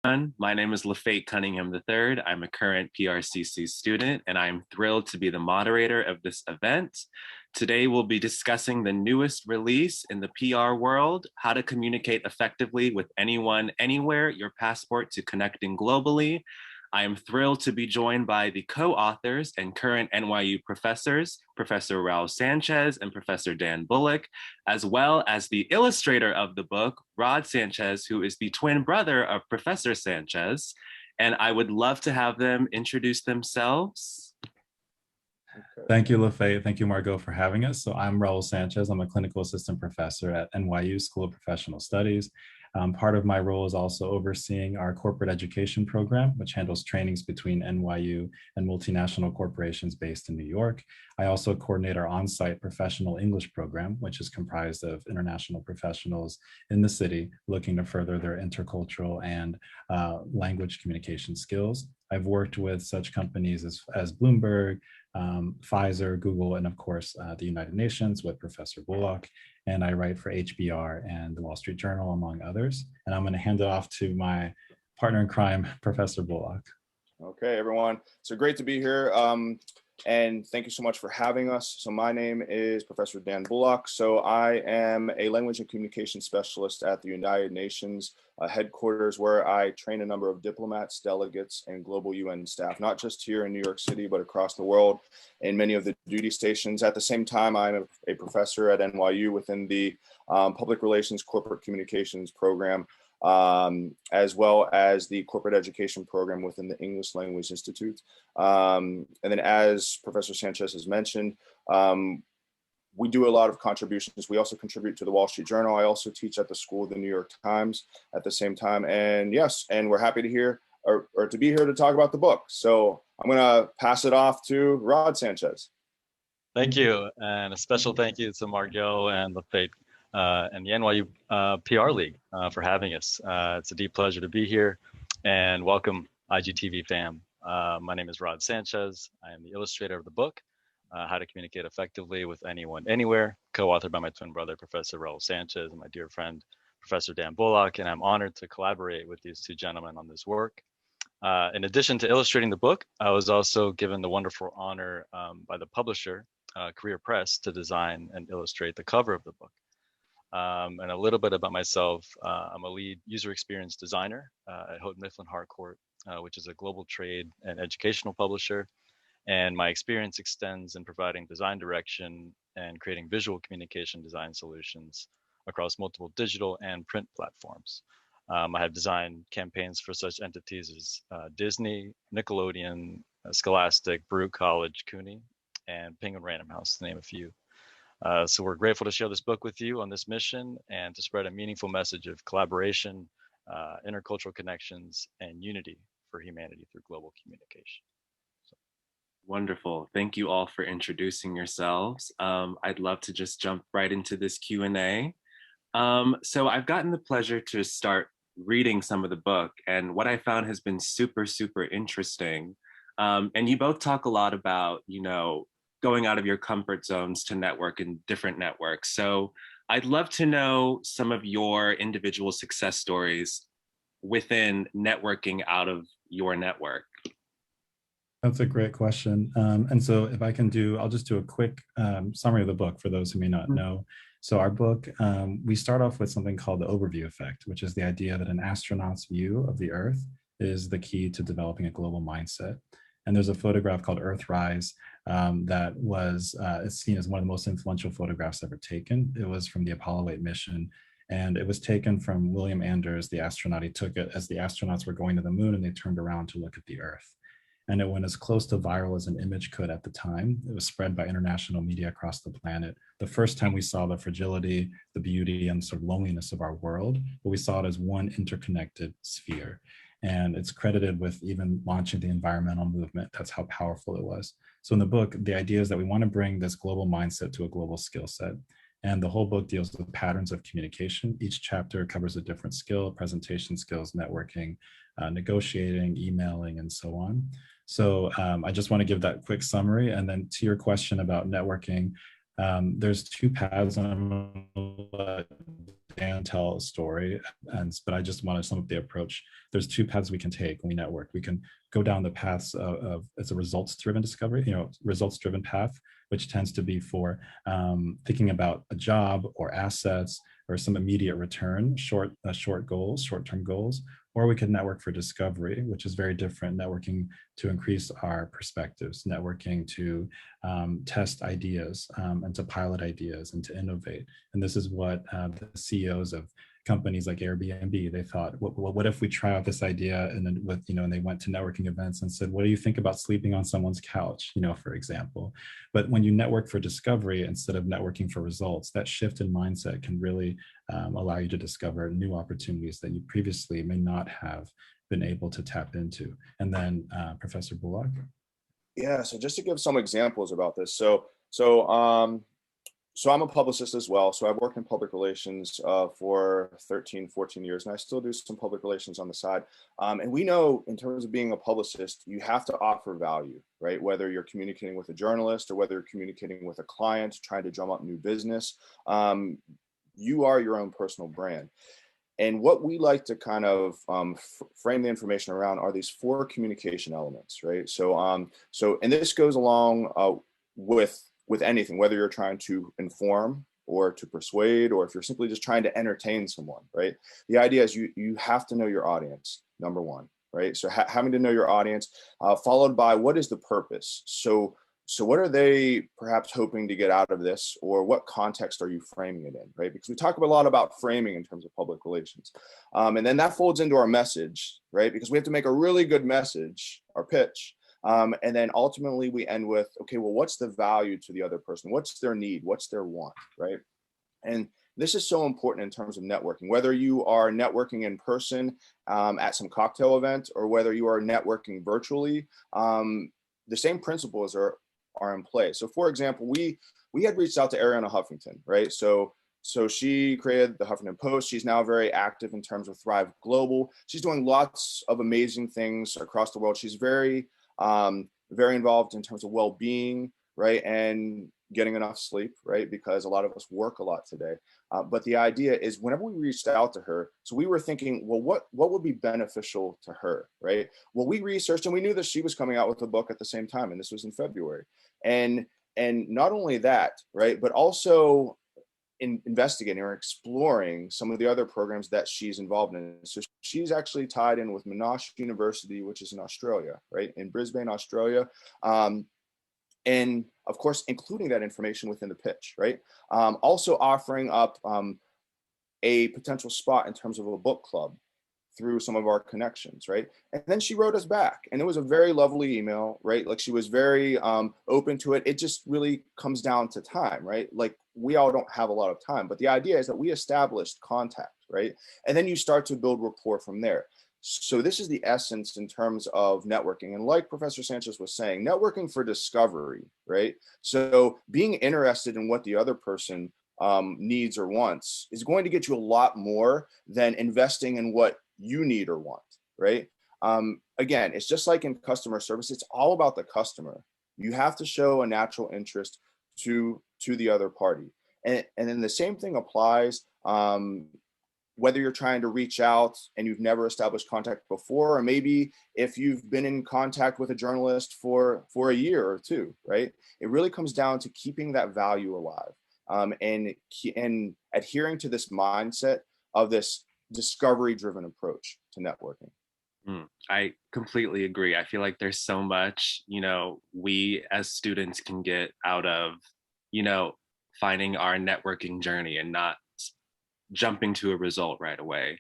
My name is Lephate Cunningham III. I'm a current PRCC student, and I'm thrilled to be the moderator of this event. Today, we'll be discussing the newest release in the PR world, How to Communicate Effectively with Anyone, Anywhere, Your Passport to Connecting Globally. I am thrilled to be joined by the co-authors and current NYU professors, Professor Raul Sanchez and Professor Dan Bullock, as well as the illustrator of the book, Rod Sanchez, who is the twin brother of Professor Sanchez. And I would love to have them introduce themselves. Thank you, Lephate. Thank you, Margot, for having us. So I'm Raul Sanchez. I'm a clinical assistant professor at NYU School of Professional Studies. Part of my role is also overseeing our corporate education program, which handles trainings between NYU and multinational corporations based in New York. I also coordinate our on-site professional English program, which is comprised of international professionals in the city looking to further their intercultural and language communication skills. I've worked with such companies as Bloomberg, Pfizer, Google, and of course, the United Nations with Professor Bullock. And I write for HBR and the Wall Street Journal, among others. And I'm going to hand it off to my partner in crime, Professor Bullock. Okay, everyone. So great to be here. And thank you so much for having us. So my name is Professor Dan Bullock. So I am a language and communication specialist at the United Nations headquarters, where I train a number of diplomats, delegates, and global UN staff, not just here in New York City, but across the world in many of the duty stations. At the same time, I'm a professor at NYU within the Public Relations Corporate Communications program, as well as the corporate education program within the English Language Institute. And then, as Professor Sanchez has mentioned, we do a lot of contributions. We also contribute to the Wall Street Journal. I also teach at the School of the New York Times at the same time. And yes, and we're happy to hear or to be here to talk about the book. So I'm going to pass it off to Rod Sanchez. Thank you. And a special thank you to Margot and Lephate and the NYU PR League for having us. It's a deep pleasure to be here, and welcome IGTV fam. My name is Rod Sanchez. I am the illustrator of the book, How to Communicate Effectively with Anyone, Anywhere, co-authored by my twin brother, Professor Raul Sanchez, and my dear friend, Professor Dan Bullock, and I'm honored to collaborate with these two gentlemen on this work. In addition to illustrating the book, I was also given the wonderful honor by the publisher, Career Press, to design and illustrate the cover of the book. And a little bit about myself, I'm a lead user experience designer at Houghton Mifflin Harcourt, which is a global trade and educational publisher. And my experience extends in providing design direction and creating visual communication design solutions across multiple digital and print platforms. I have designed campaigns for such entities as Disney, Nickelodeon, Scholastic, Baruch College, CUNY, and Penguin Random House, to name a few. So we're grateful to share this book with you on this mission and to spread a meaningful message of collaboration, intercultural connections, and unity for humanity through global communication. Wonderful. Thank you all for introducing yourselves. I'd love to just jump right into this Q&A. So I've gotten the pleasure to start reading some of the book, and what I found has been super, super interesting. And you both talk a lot about, going out of your comfort zones to network in different networks. So I'd love to know some of your individual success stories within networking out of your network. That's a great question. And so if I can I'll just do a quick summary of the book for those who may not know. So our book, we start off with something called the overview effect, which is the idea that an astronaut's view of the Earth is the key to developing a global mindset. And there's a photograph called Earthrise that was seen as one of the most influential photographs ever taken. It was from the Apollo 8 mission. And it was taken from William Anders, the astronaut. He took it as the astronauts were going to the moon, and they turned around to look at the Earth. And it went as close to viral as an image could at the time. It was spread by international media across the planet. The first time we saw the fragility, the beauty, and sort of loneliness of our world, but we saw it as one interconnected sphere. And it's credited with even launching the environmental movement. That's how powerful it was. So in the book, the idea is that we want to bring this global mindset to a global skill set. And the whole book deals with patterns of communication. Each chapter covers a different skill: presentation skills, networking, negotiating, emailing, and so on. So I just want to give that quick summary. And then to your question about networking, There's two paths, and I'm going to let Dan tell a story, but I just want to sum up the approach. There's two paths we can take when we network. We can go down the paths of it's a results-driven discovery, results-driven path, which tends to be for thinking about a job or assets or some immediate return, short-term goals, or we could network for discovery, which is very different, networking to increase our perspectives, networking to test ideas and to pilot ideas and to innovate. And this is what the CEOs of companies like Airbnb, they thought, what if we try out this idea, and then and they went to networking events and said, what do you think about sleeping on someone's couch, for example. But when you network for discovery instead of networking for results, that shift in mindset can really allow you to discover new opportunities that you previously may not have been able to tap into. And then Professor Bullock. Yeah, so just to give some examples about this. So I'm a publicist as well. So I've worked in public relations for 13, 14 years, and I still do some public relations on the side. And we know in terms of being a publicist, you have to offer value, right? Whether you're communicating with a journalist or whether you're communicating with a client, trying to drum up new business, you are your own personal brand. And what we like to kind of frame the information around are these 4 communication elements, right? So and this goes along with anything, whether you're trying to inform or to persuade, or if you're simply just trying to entertain someone, right? The idea is you have to know your audience, number one, right? So having to know your audience, followed by what is the purpose? So what are they perhaps hoping to get out of this, or what context are you framing it in, right? Because we talk a lot about framing in terms of public relations. And then that folds into our message, right? Because we have to make a really good message, our pitch. And then ultimately we end with, okay, well, what's the value to the other person? What's their need? What's their want, right? And this is so important in terms of networking, whether you are networking in person at some cocktail event, or whether you are networking virtually, the same principles are in play. So for example, we had reached out to Arianna Huffington, right? So she created the Huffington Post. She's now very active in terms of Thrive Global. She's doing lots of amazing things across the world. She's very involved in terms of well-being, right? And getting enough sleep, right? Because a lot of us work a lot today. But the idea is whenever we reached out to her, so we were thinking, well, what would be beneficial to her, right? Well, we researched and we knew that she was coming out with a book at the same time, and this was in February. And not only that, right, but also investigating or exploring some of the other programs that she's involved in. So she's actually tied in with Monash University, which is in Australia, right, in Brisbane, Australia. And of course, including that information within the pitch, right? Also offering up a potential spot in terms of a book club through some of our connections, right? And then she wrote us back, and it was a very lovely email, right? Like she was very open to it. It just really comes down to time, right? Like we all don't have a lot of time, but the idea is that we established contact, right? And then you start to build rapport from there. So this is the essence in terms of networking. And like Professor Sanchez was saying, networking for discovery, right? So being interested in what the other person needs or wants is going to get you a lot more than investing in what you need or want, right? Again, it's just like in customer service, it's all about the customer. You have to show a natural interest to the other party. And then the same thing applies whether you're trying to reach out and you've never established contact before, or maybe if you've been in contact with a journalist for a year or two, right? It really comes down to keeping that value alive and adhering to this mindset of this discovery-driven approach to networking. I completely agree. I feel like there's so much, we as students can get out of, finding our networking journey and not jumping to a result right away.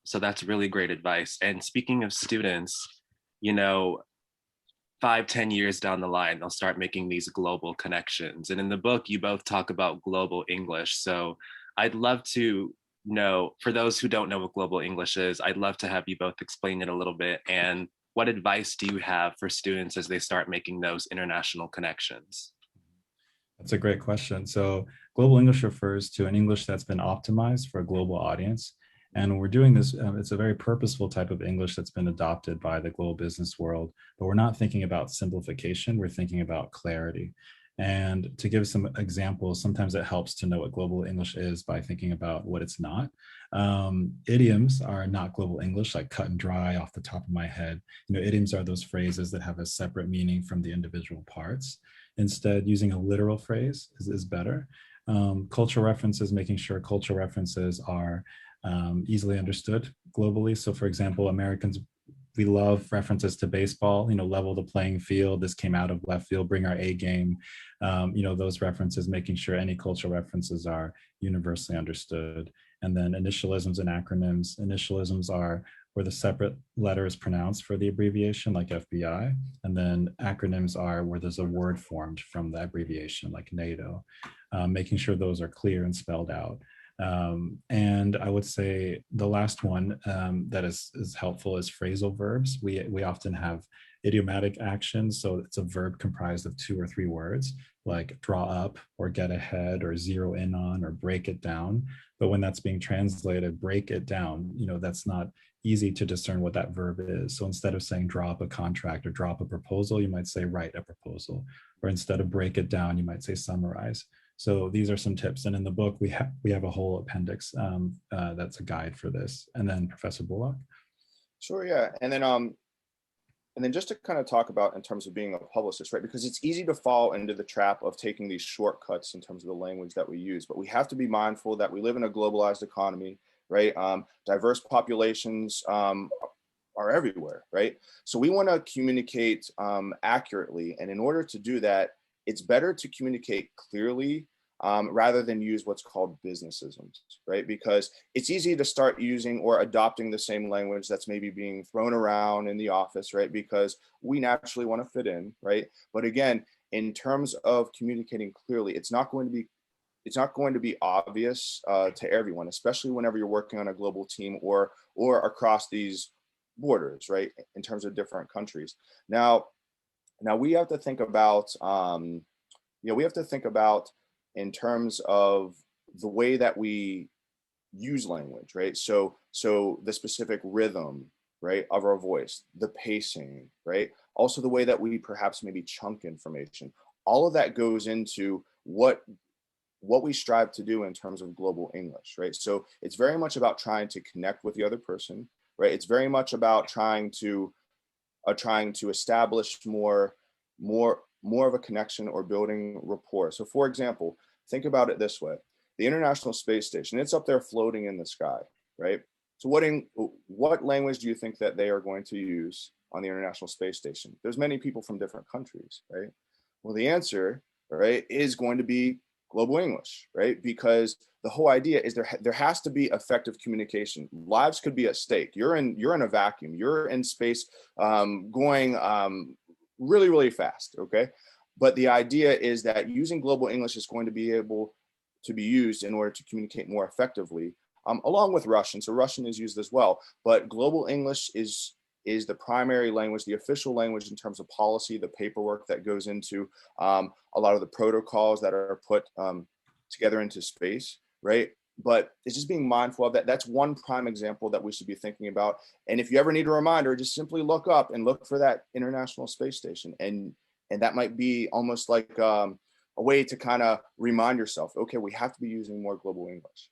So that's really great advice. And speaking of students, 5-10 years down the line, they'll start making these global connections. And in the book, you both talk about global English. So I'd love to know, for those who don't know what global English is, I'd love to have you both explain it a little bit. And what advice do you have for students as they start making those international connections? That's a great question. So global English refers to an English that's been optimized for a global audience. And when we're doing this, it's a very purposeful type of English that's been adopted by the global business world, but we're not thinking about simplification, we're thinking about clarity. And to give some examples, sometimes it helps to know what global English is by thinking about what it's not. Idioms are not global English, like cut and dry off the top of my head. Idioms are those phrases that have a separate meaning from the individual parts. Instead, using a literal phrase is better. Cultural references, making sure cultural references are easily understood globally. So for example, Americans, we love references to baseball, level the playing field. This came out of left field, bring our A game. Those references, making sure any cultural references are universally understood. And then initialisms and acronyms. Initialisms are where the separate letter is pronounced for the abbreviation, like FBI. And then acronyms are where there's a word formed from the abbreviation, like NATO, making sure those are clear and spelled out. And I would say the last one that is helpful is phrasal verbs. We often have idiomatic actions. So it's a verb comprised of 2 or 3 words, like draw up or get ahead or zero in on or break it down. But when that's being translated, break it down, that's not easy to discern what that verb is. So instead of saying draw up a contract or draw up a proposal, you might say write a proposal. Or instead of break it down, you might say summarize. So these are some tips. And in the book, we have a whole appendix that's a guide for this. And then Professor Bullock. Sure, yeah. And then just to kind of talk about in terms of being a publicist, right? Because it's easy to fall into the trap of taking these shortcuts in terms of the language that we use, but we have to be mindful that we live in a globalized economy, right? Diverse populations are everywhere, right? So we want to communicate accurately. And in order to do that, it's better to communicate clearly rather than use what's called businessisms, right? Because it's easy to start using or adopting the same language that's maybe being thrown around in the office, right? Because we naturally want to fit in, right? But again, in terms of communicating clearly, it's not going to be obvious to everyone, especially whenever you're working on a global team or across these borders, right? In terms of different countries. Now we have to think about, in terms of the way that we use language, right? So the specific rhythm, right, of our voice, the pacing, right? Also the way that we perhaps maybe chunk information. All of that goes into what we strive to do in terms of global English, right? So it's very much about trying to connect with the other person, right? It's very much about trying to establish more of a connection or building rapport. So for example, think about it this way. The International Space Station, it's up there floating in the sky, right? So what language do you think that they are going to use on the International Space Station? There's many people from different countries, right? Well, the answer, right, is going to be global English, right? Because the whole idea is there has to be effective communication. Lives could be at stake. You're in a vacuum. You're in space, going really, really fast, okay? But the idea is that using global English is going to be able to be used in order to communicate more effectively, along with Russian. So Russian is used as well, but global English is the primary language, the official language in terms of policy, the paperwork that goes into a lot of the protocols that are put together into space, right? But it's just being mindful of that. That's one prime example that we should be thinking about. And if you ever need a reminder, just simply look up and look for that International Space Station. And that might be almost like a way to kind of remind yourself, okay, we have to be using more global English.